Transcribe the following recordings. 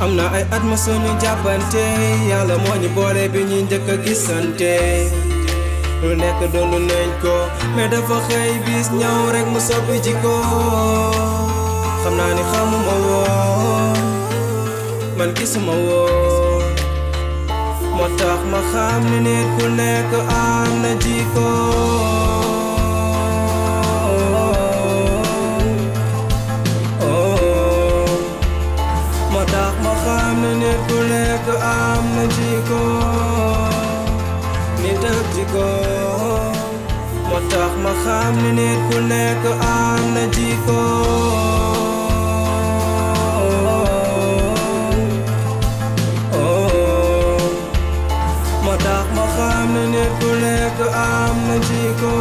am na ay at ma suñu jàppante yàlla moo ñu boole bi ñuy njëkk a gisante lu nekk doon nañ ko mais dafa xëy bis ñëw rek mu soppi jikko xam naa ni xamuma woon man gisuma woon moo tax ma xam ni nit ku nekk am na jikko nit ku nekk am na jikko nit ak jikko moo tax ma xam ne nit ku nekk am na jikko moo tax ma xam ne nit ku nekk am na jikko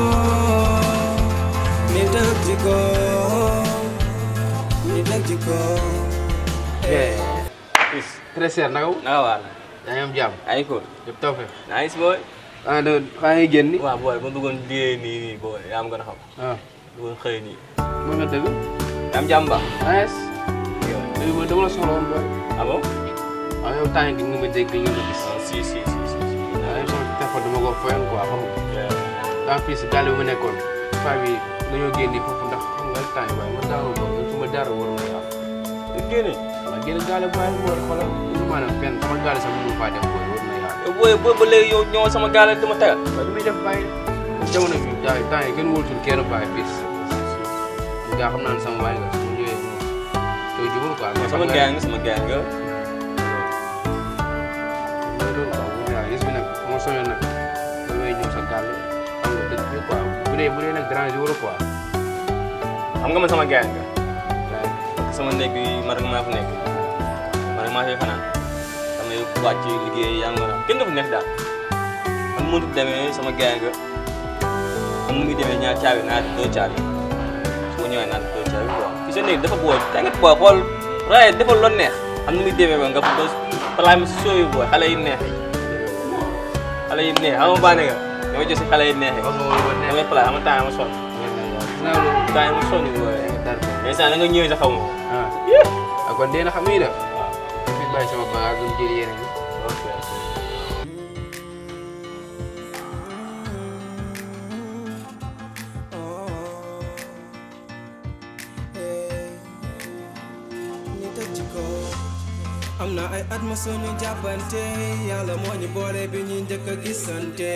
nit ak jikko nit ak jikko. Très cher nagaw. Wala. Yaa ngi am jàmm. Ay ko. Yëpp taw fe. Nice boy. Do xaa ngi génn. Waaw boy ma bëggoon liggéey nii boy yaa ma gën a xam. Bëggoon xëy nii. Mën nga dëgg. Yaa am jàmm ba. Nice. Léegi man dama la soxla woon boy. Ah bon? Waaw yow temps yi nga ma dégg ñu ma gis. Si. Waaw sama téléphone dama ko foyoon quoi xam nga. En plus gàll bi ma nekkoon. Faa bi dañoo génn foofu ndax xam nga temps yi waaye ma daaru ko fu ma daaru war na yaa. Génne. Waaw génn gaale booy xoolal maanaam fenn sama gaale sax mënu faa dem booy war na yaa. Boy ba léegi yow ñëw sama gaale dama tegal. Waaw li muy def bàyyi jamono bi temps yi kenn wóolutul kenn bàyyi fii gaa xam naa ne sama waay nga su ma ñëwee koy jubal quoi. Sama gang nga. Loolu quoi gis bi nag moo soñoon nag damay ñëw sa gaale xam nga dëgg bi quoi bu dee nag dérange wala quoi. Xam nga man sama gang nga. Sama néeg bi ma rek maa fa nekk ma rek maa fay fanaan damay wàcc liggéey yaa ngi kenn dafa nekk daal man mënut demee sama gaay nga man mu ngi demee ñaar caabi naa doo caabi su ma ñëwee naa doo caabi quoi fi sa néeg dafa booy tàngat booy xool raye defal loon neex am na muy demee ba nga ko palaay mi si sooyu booy xale yi neex xam nga baane nga dama jël si xale yi neex damay palaay ama temps ma sonn temps ma sonn booy mais saa nga ñëwee sa xaw ma kon dee na xam ni def fi bàyyi sama bagage mu jël yeneen am na ay at ma suñu jàppante yàlla moo ñu boole bi ñuy njëkk a gisante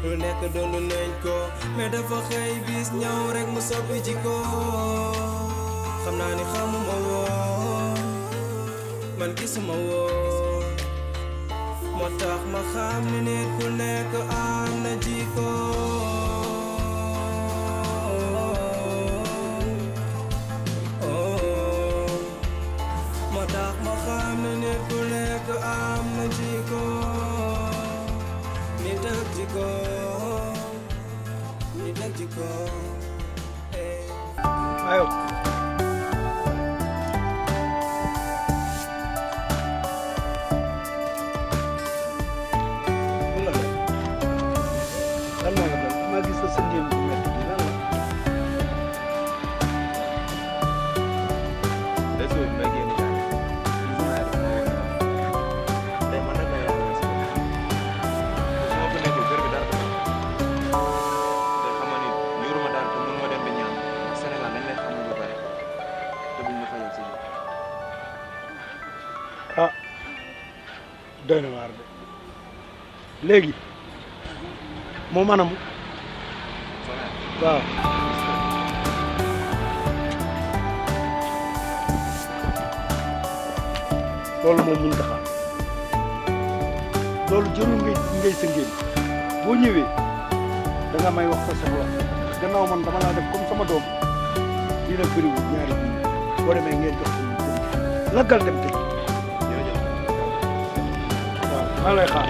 lu nekk doon nañ ko mais dafa xëy bis ñëw rek mu soppi jikko xam naa ni xamuma woon man gisuma woon moo tax ma xam ne nit ku nekk am na jikko moo tax ma xam ne nit ku nekk am na jikko nit ak jikko nit ak jikko. Ayo. doy na waar de léegi moom anamu waaw loolu moom mënut a xaar loolu jërul ngay sëngéen boo ñëwee da nga may wax sa soxla gannaaw man dama laa def comme sama doom lii nag bëriwul ñaari bi boo demee ngeen jox ko laggal dem tey maa lay xaar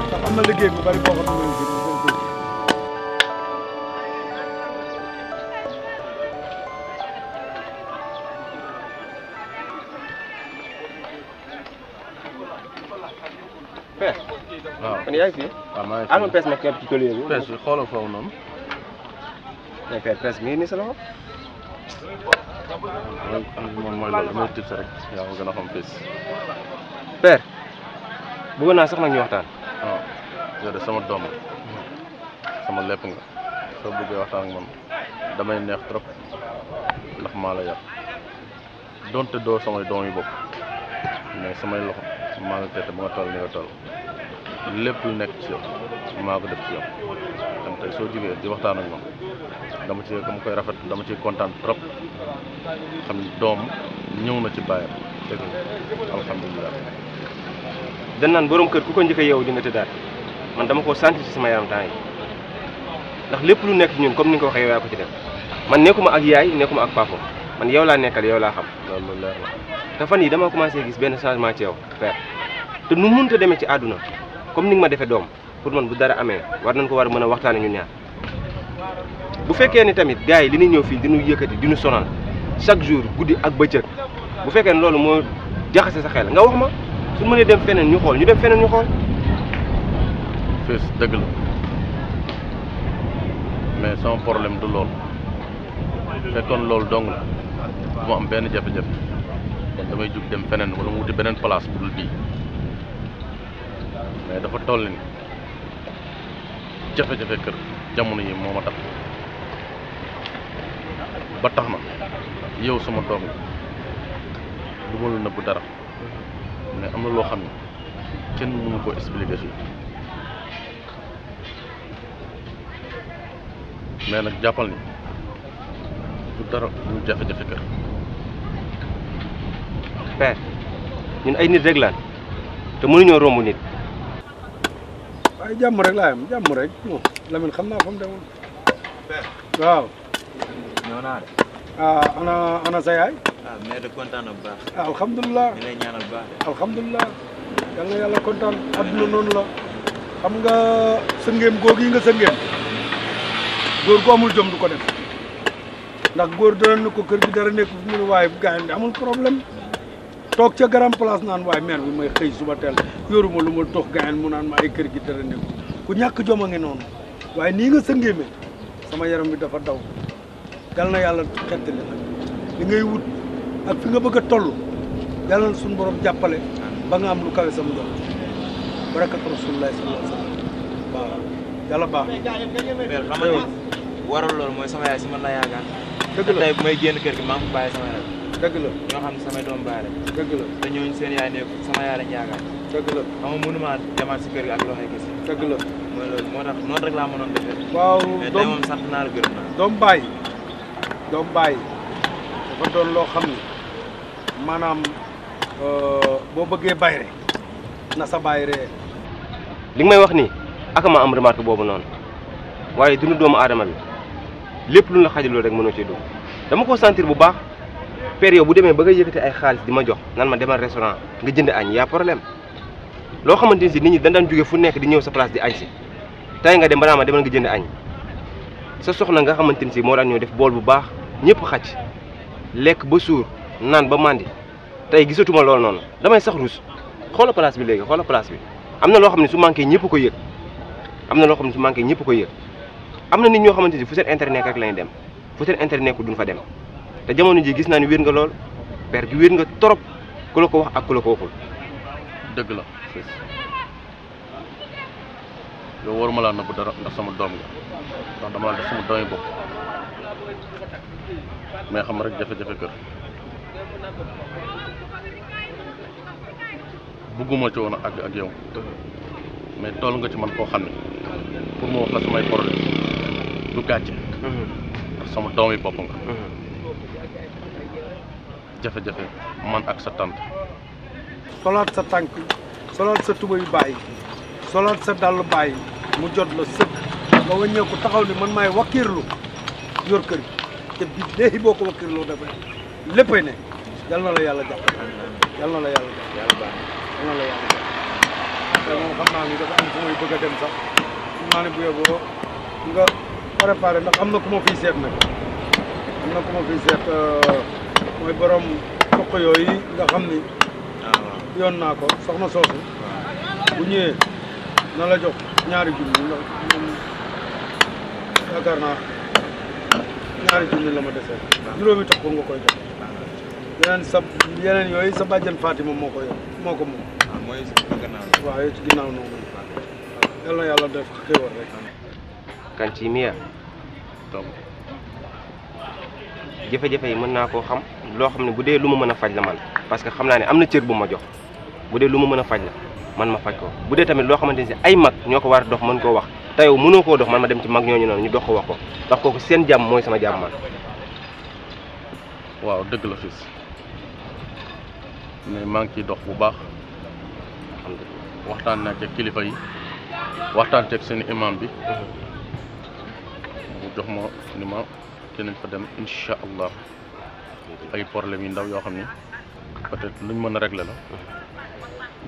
ndax am na liggéey bu bari boo xam ne mooy Père. waaw kon yaa ngi fi. waaw maa ngi am na presse ma képp ci collier bi. presse bi xoolal foofu noonu. mais Père presse mi ngi nii sa loxo. moom mooy loolu damay tips rek yaa ko gën a xam fii. Père bëggoon naa sax nag ñu waxtaan. waaw yow de sama doom la sama lépp nga soo bëggee waxtaan ak man damay neex trop ndax maa la yar donte doo samay doom yi bopp mais samay loxo maa la tete ba nga toll ni nga toll lépp lu nekk ci yow maa ko def ci yow kon tey soo jógee di waxtaan ak man dama koy rafet dama ciy kontaan trop xam ni doom ñëw na ci bàyyam dëgg la alhamdulilah. dañ naan borom kër ku ko njëkk a yeewu di nga tëddaat man dama koo sentir ci sama yaram temps yi ndax lépp lu nekk ci ñun comme ni nga ko waxee yow yaa ko ci def man nekkuma ak yaay nekkuma ak papa man yow laa nekkal yow laa xam. loolu leer na. te fan yi dama commencé gis benn changement ci yow Père te nu mënta demee ci àdduna comme ni nga ma defee doom pour man bu dara amee war nañ ko war a mën a waxtaane ñun ñaar bu fekkee ni tamit gars yi li ñuy ñëw fii di ñu yëkkati di ñu sonal chaque jour guddi ak bëccëg bu fekkee ne loolu moo jaxase sa xel nga wax ma su mënee dem feneen ñu xool ñu dem feneen ñu xool. Fils dëgg la mais sama problème du loolu fekkoon loolu dong la du ma am benn jafe-jafe kon damay jug dem feneen wala mu wuti beneen place bu dul bii mais dafa toll ni jafe-jafe kër jamono yi moo ma tax ba tax na yow sama doom du ma la nëbb dara mais am na loo xam ne kenn mënu ko expliquer fii mais nag jàppal ni du dara du jafe-jafe kër. Père ñun ay nit rek laan te mënuñoo romb nit. waaye jàmm rek laa am jàmm rek bon Lamine xam naa fa mu demoon. waaw. ñëw naa de. ah ana sa yaay. mais de kontaan na bu baax. alhamdulilah ñu lay ñaanal bu baax de. alhamdulilah yal na yàlla kontaan adduna noonu la xam nga sëngeem googu yi nga sëngeem góor gu amul jom du ko def ndax góor dana ne ko kër gi dara nekk fu mu ne waaye gars yi amul problème toog ca grand place naan waaye mère bi may xëy suba teel yoruma lu ma dox gars yi mu naan ma ay kër gi dara nekk ku ñàkk jom a ngi noonu waaye nii nga sëngeemee sama yaram bi dafa daw yal na yàlla xettali nag li ngay wut ak fi nga bëgg a toll yàlla na suñu borom jàppale ba nga am lu kawe sama doom barakatu rasulullah sallallahu alayhi wa sallam waaw yàlla baax Père xam nga waral loolu mooy sama yaay si man la yaakaar. dëgg la tey bu may génn kër gi maa ngi ko bàyyi sama yaay. dëgg la ñoo xam ne samay doom bàyyi rek. dëgg la te ñooñu seen yaay nekk sama yaay lañ yaakaar. dëgg la xam nga mënuma demaat si kër gi ak loo xay gis. dëgg la mooy loolu moo tax noonu rek laa mënoon defee. waaw mais tey doom moom sant naa la gërëm naa. doom bàyyi dafa doon loo xam ni maanaam boo bëggee bayre na sa bàyyi ree li nga may wax nii ak ma am remarque boobu noonu waaye dundu doomu aadama bi lépp lu la xajaloo rek mënoo cee dugg dama ko sentir bu baax Père yow bu demee ba nga yëkkati ay xaalis di ma jox nan ma demal restaurant nga jënd añ yaa problème loo xamante ni si nit ñi dañ daan jóge fu nekk di ñëw sa place di añ si tey nga dem ba naa ma demal nga jënd añ sa soxna nga xamante ni si moo daan ñëw def bool bu baax ñëpp xacc lekk ba suur naan ba màndi tey gisatuma loolu noonu damay sax ruus xoola place bi léegi xoola place bi am na loo xam ne su manqué ñëpp ko yëg am na loo xam ne su manqué ñëpp ko yëg am na nit ñoo xamante ni fu seen internet rek lañu dem fu seen internet ko duñ fa dem te jamono ji gis naa ni wér nga lool Père gi wér nga trop ku la ko wax ak ku la ko waxul. dëgg la yow waruma laa nëbb dara ndax sama doom nga ndax dama la def sama doomi bopp mais xam rek jafe-jafe kër bugguma ci woon a àgg ak yow mais toll nga ci man koo xam ne pour mu wax la samay problème du gàcce ndax sama doomi bopp nga jafe-jafe man ak sa tante solaat sa tànk solaat sa tuba yu bàyyi solaat sa dàll bàyyi mu jot la sëkk nga wàññeeku taxaw ni man maay wakkiirlu yor kër gi te bi léegi boo ko wakkiirloo dafay léppay ne yal na la yàlla jàpp yal na la yàlla jàpp yal na la yàlla jàpp te moom xam naa ni dafa am fu muy bëgg a dem sax xam naa ne bu yeboo nga préparé ndax am na ku ma fiy seet nag am na ku ma fiy seet mooy borom toq yooyu nga xam ni yoon naa ko soxna soosu bu ñëwee na la jox ñaari junni ndax moom yaakaar naa ñaari junni la ma desee juróomi toq nga koy jox yeneen yooyu sa bàjjen Fatima moo ko yor moo ko moom mooy si gannaaw waaw yow ci ginnaaw noonu yal na yàlla def xéwal rek kan ci miya donc jafe-jafe yi mën naa koo xam loo xam ne bu dee lu ma mën a faj la man parce que xam naa ne am na cër bu ma jox bu dee lu ma mën a faj la man ma faj ko bu dee tamit loo xamante ni ay mag ñoo ko war a dox mën koo wax te yow mënoo koo dox man ma dem ci mag ñooñu noonu ñu dox ko wax ko ndax kooku seen jàmm mooy sama jàmm man. waaw dëgg la fils mais maa ngi ciy dox bu baax alhamdulilah waxtaan naa ci kilifa yi waxtaan ceeg seen imam bi mu jox ma ni ma dinañ fa dem incha allah ay problème yu ndaw yoo xam ni peut-être luñ mën a régler la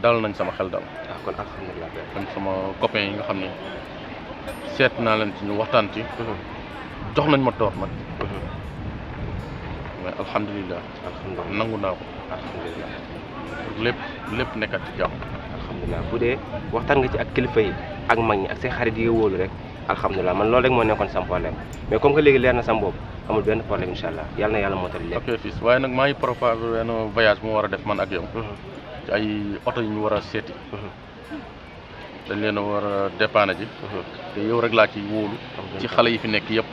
dal nañ sama xel daal. ah kon alhamdulilah. même sama copain yi nga xam ni seet naa leen ci ñu waxtaan ci. jox nañ ma toor nag. mais alhamdulilah. alhamdulilah nangu naa ko. alhamdulilah. lépp nekkat ci jàmm. alhamdulilah bu dee waxtaan nga ci ak kilifa yi ak mag ñi ak say xarit yi nga wóolu rek alhamdulilah man loolu rek moo nekkoon sam problème mais comme que léegi leer na sam boobu amul benn problème incha allah yàlla na yàlla mootali lépp. ok fils waaye nag maa ngi préparé benn voyage bu ma war a def man ak yow. ci ay oto yu ñu war a seeti. dañ leen a war a dépanner ji. te yow rek laa ci wóolu. ci xale yi fi nekk yëpp.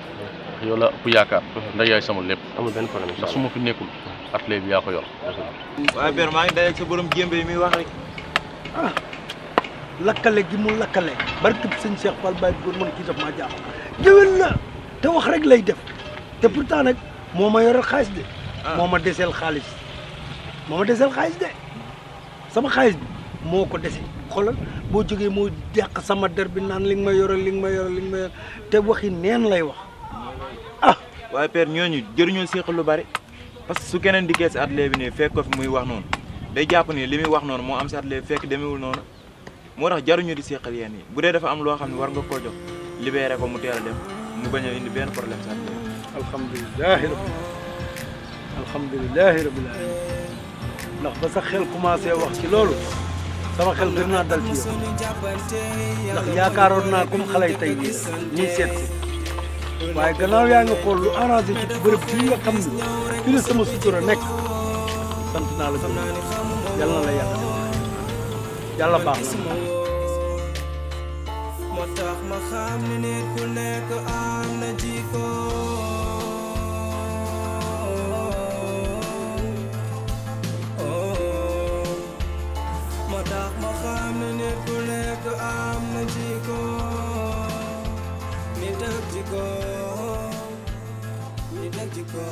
yow la ëpp yaakaar. ndax yaay sama lépp. amul benn problème incha ndax su allah ma fi nekkul atelier bi yaa ko yor. waaye Père maa ngi dajeeg sa borom jéembe yi muy wax rek. ah lakkale gi mu lakkale barkeb sëñ Cheikh Fall Baye góor man kii daf maa jaaxal géwél la te wax rek lay def te pourtant nag moo ma yoral xaalis de moo ma deseel xaalis de sama xaalis bi moo ko dese xoolal boo jógee moo dàq sama der bi naan li nga ma yoral te waxi neen lay wax ah waaye Père ñooñu jëriñoo séq lu bari parce que su keneen dikkee si atelier bi nii fekk ko fi muy wax noonu day jàpp ni li muy wax noonu moo am si atelier bi fekk demewul noonu moo tax jaruñu di séqal yéen yi bu dee dafa am loo xam ne war nga koo jox libéré ko mu teel a dem mu bañ a indi benn problème si atelier bi. alhamdulilahi rabbil alamin ndax ba sa xel commencé wax ci loolu sama xel gën naa dal ci yow ndax yaakaaroon naa comme xale yi tey nii ñuy seet si waaye gannaaw yaa nga xool lu arrangé ci bërëb bii nga xam ne fi la sama sutura nekk sant naa la gën yàlla na la yàlla baax na moo tax ma xam ne nit ku nekk am na jikko moo tax ma xam ne nit ku nekk am na jikko nit ak jikko nit ak jikko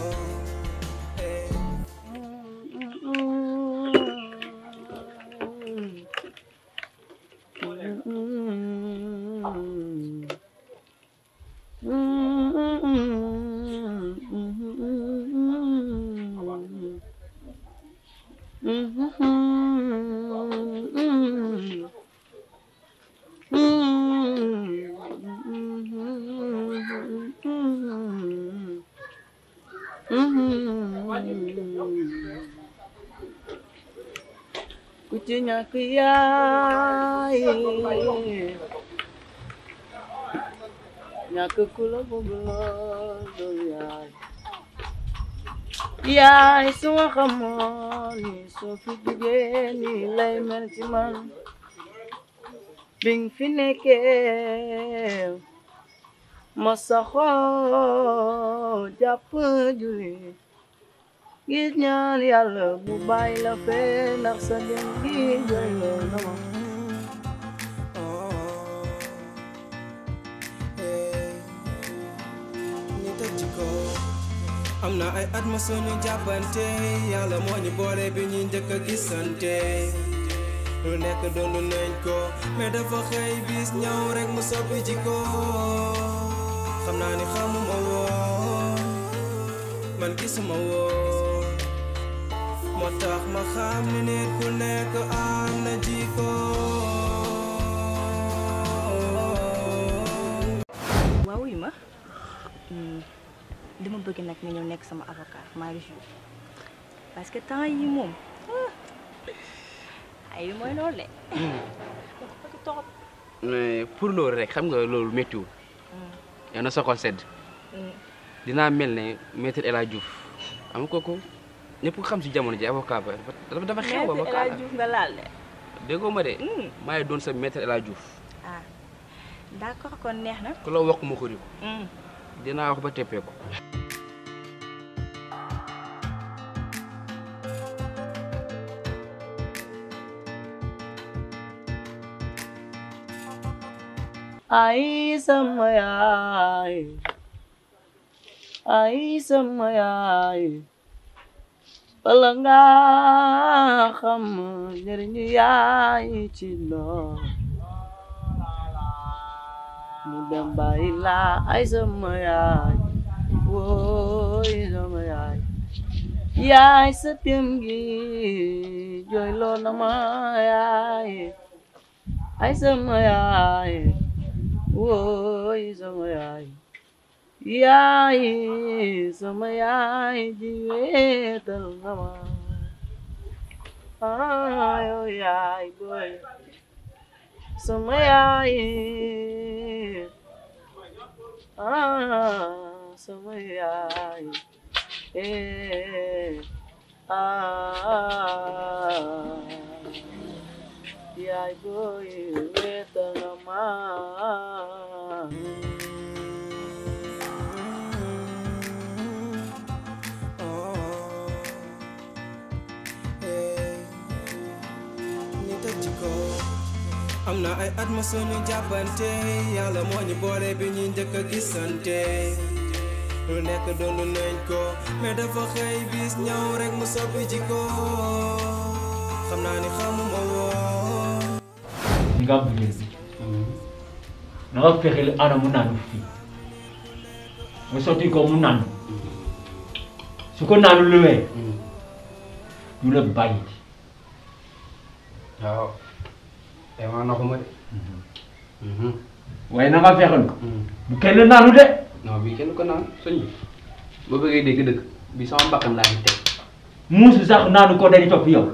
ku ci ñàkk yaay ñàkk ku la bëgg lool yaay su ma xamoon ni soo fi jugee ni lay mel ci man bing fi nekkee ma saxoo jàpp julli gis ñaan yàlla bu bàyyi la fee ndax sa dem gi jëloo na ma am na ay at ma suñu jàppante yàlla moo ñu boole bi ñuy njëkk a gisante lu nekk doon nañ ko mais dafa xëy bis ñëw rek mu soppi jikko xam naa ni xamuma woon man gisuma woon moo tax ma xam ne nit ku nekk am na jikko bëgg nag nga ñëw nekk sama avocat maa ngi jour parce que temps yi moom ay li mooy loolu de. bëgg torop. mais pour loolu rek xam nga loolu méttiwul. yow na sa xol sedd. dinaa mel ne maître El Hadj Diouf am kooku ñëpp xam si jamono ji avocat ba dafa xew avocat maître El Hadj Diouf nga laal de. déggoo ma de. maa ngi doon sa maître El Hadj Diouf. ah d'accord kon neex na. ku la wax ma xuri ko. dinaa wax ba teppee ko. Ay sama yaay ay sama yaay bala nga xam njëriñu yaay ci doom mu dem bàyyi la ay sama yaay wooy sama yaay yaay sa tem gi jooy loo na ma yaay ay sama yaay wooy sama yaay yaay sama yaay ji weetal nga ma ayo yaay boy sama yaay sama yaay yaay boy weetal nga ma am na ay at ma sunu jàppante yàlla moo ñu boole bi ñuy njëkk a gisante lu nekk doon nañ ko mais dafa xëy bis ñëw rek mu soppi jikko xam naa ni xamuma woon nga bëgg na nga fexeel ana mu naanu fii nga sotti ko mu naanu su ko naanu luwee du la bàyyi waaw te maa naxuma de waaye na nga fexeel ko bu kenn naanu de non bii kenn ko naan sëñ bi boo bëggee dégg dëgg bi sama bakkan laa ngi teg muusu sax naanu ko dañu topp yow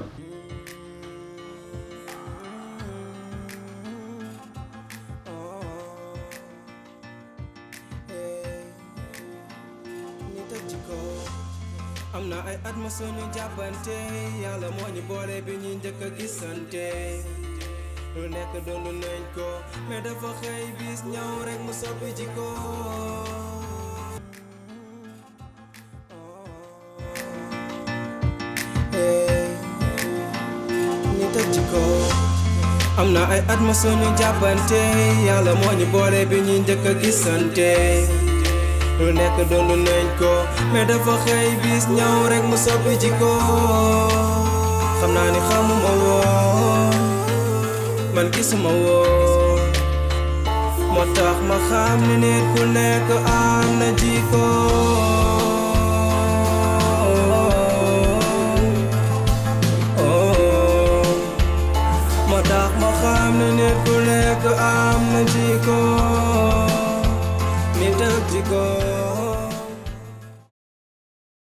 am na ay at ma sunu jàppante yàlla moo ñu boole bi ñuy njëkk a gisante lu nekk doon nañ ko mais dafa xëy bis ñëw rek mu soppi jikko ñu tëj ci ko am na ay at ma sunu jàppante yàlla moo ñu boole bi ñuy njëkk a gisante lu nekk doon nañ ko mais dafa xëy bis ñëw rek mu soppi jikko xam naa ni xamuma woon man gisuma woon moo tax ma xam ne nit ku nekk am na jikko